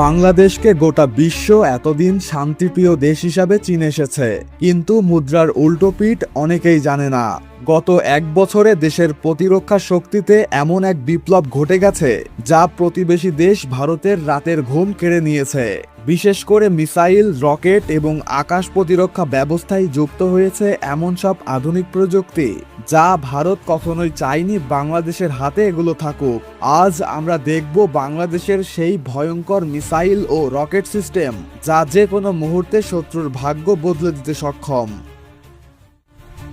বাংলাদেশকে গোটা বিশ্ব এতদিন শান্তিপ্রিয় দেশ হিসাবে চিনে এসেছে, কিন্তু মুদ্রার উল্টো পিঠ অনেকেই জানে না। গত এক বছরে দেশের প্রতিরক্ষা শক্তিতে এমন এক বিপ্লব ঘটে গেছে যা প্রতিবেশী দেশ ভারতের রাতের ঘুম কেড়ে নিয়েছে। বিশেষ করে মিসাইল, রকেট এবং আকাশ প্রতিরক্ষা ব্যবস্থায় যুক্ত হয়েছে এমন সব আধুনিক প্রযুক্তি যা ভারত কখনোই চায়নি বাংলাদেশের হাতে এগুলো থাকুক। আজ আমরা দেখব বাংলাদেশের সেই ভয়ঙ্কর মিসাইল ও রকেট সিস্টেম যা যে কোনো মুহূর্তে শত্রুর ভাগ্য বদলে দিতে সক্ষম।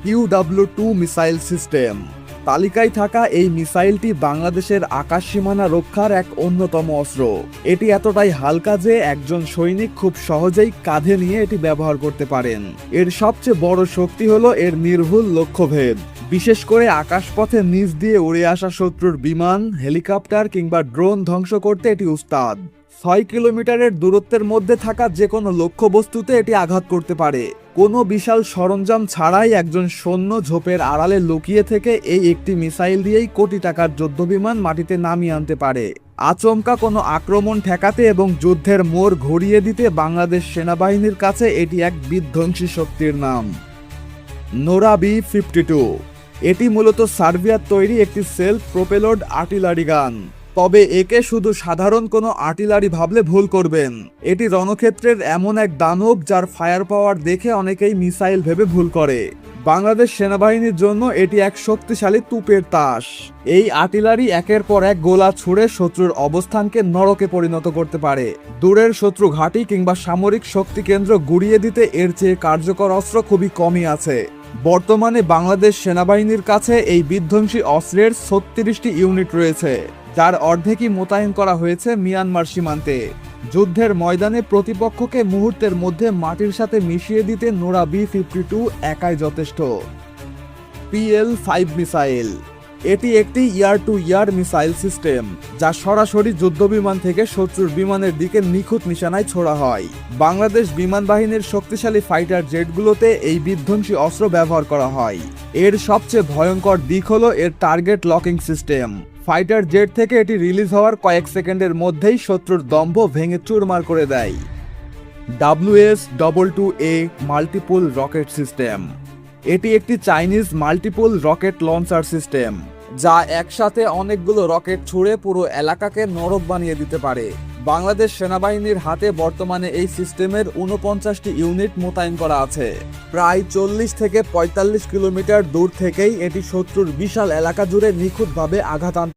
QW2 missile system. তালিকায় থাকা এই মিসাইলটি বাংলাদেশের আকাশ সীমানা রক্ষার এক অন্যতম অস্ত্র। এটি এতটাই হালকা যে একজন সৈনিক খুব সহজেই কাঁধে নিয়ে এটি ব্যবহার করতে পারেন। এর সবচেয়ে বড় শক্তি হলো এর নির্ভুল লক্ষ্যভেদ। বিশেষ করে আকাশপথে নিচ দিয়ে উড়ে আসা শত্রুর বিমান, হেলিকপ্টার কিংবা ড্রোন ধ্বংস করতে এটি উস্তাদ। 6 কিলোমিটারের দূরত্বের মধ্যে থাকা যে কোনো লক্ষ্যবস্তুতে এটি আঘাত করতে পারে। কোনো বিশাল সরঞ্জাম ছাড়াই একজন সৈন্য ঝোপের আড়ালে লুকিয়ে থেকে এই একটি মিসাইল দিয়েই কোটি টাকার যুদ্ধবিমান মাটিতে নামিয়ে আনতে পারে। আচমকা কোনো আক্রমণ ঠেকাতে এবং যুদ্ধের মোড় ঘুরিয়ে দিতে বাংলাদেশ সেনাবাহিনীর কাছে এটি এক বিধ্বংসী শক্তির নাম। Nora B-52। এটি মূলত সার্বিয়ার তৈরি একটি সেলফ প্রোপেলড আর্টিলারি গান। তবে একে শুধু সাধারণ কোনো আর্টিলারি ভাবলে ভুল করবেন। এটি রণক্ষেত্রের এমন এক দানব যার ফায়ার পাওয়ার দেখে অনেকেই মিসাইল ভেবে ভুল করে। বাংলাদেশ সেনাবাহিনীর জন্য এটি এক শক্তিশালী তুপের তাস। এই আর্টিলারি একের পর এক গোলা ছুড়ে শত্রুর অবস্থানকে নরকে পরিণত করতে পারে। দূরের শত্রু ঘাঁটি কিংবা সামরিক শক্তি কেন্দ্র গুড়িয়ে দিতে এর চেয়ে কার্যকর অস্ত্র খুবই কমই আছে। বর্তমানে বাংলাদেশ সেনাবাহিনীর কাছে এই বিধ্বংসী অস্ত্রের 36টি ইউনিট রয়েছে, যার অর্ধেকই মোতায়েন করা হয়েছে মিয়ানমার সীমান্তে। যুদ্ধের ময়দানে প্রতিপক্ষকে মুহূর্তের মধ্যে মাটির সাথে মিশিয়ে দিতে নোরা B-52 একাই যথেষ্ট। PL-5 missile. এটি একটি ইয়ার টু ইয়ার মিসাইল সিস্টেম যা সরাসরি যুদ্ধবিমান থেকে শত্রুর বিমানের দিকে নিখুঁত নিশানায় ছোড়া হয়। বাংলাদেশ বিমান বাহিনীর শক্তিশালী ফাইটার জেটগুলোতে এই বিধ্বংসী অস্ত্র ব্যবহার করা হয়। এর সবচেয়ে ভয়ঙ্কর দিক হলো এর target locking system. Fighter jet থেকে এটি রিলিজ হওয়ার কয়েক সেকেন্ডের মধ্যেই শত্রুর দম্ভ ভেঙে চুরমার করে দেয়। WS-22A multiple rocket system. এটি একটি Chinese multiple rocket launcher system যা একসাথে অনেকগুলো রকেট ছুড়ে পুরো এলাকাকে নরক বানিয়ে দিতে পারে। বাংলাদেশ সেনাবাহিনীর হাতে বর্তমানে এই সিস্টেমের 49টি ইউনিট মোতায়েন করা আছে। প্রায় 40 থেকে 45 কিলোমিটার দূর থেকেই এটি শত্রুর বিশাল এলাকা জুড়ে নিখুঁতভাবে আঘাত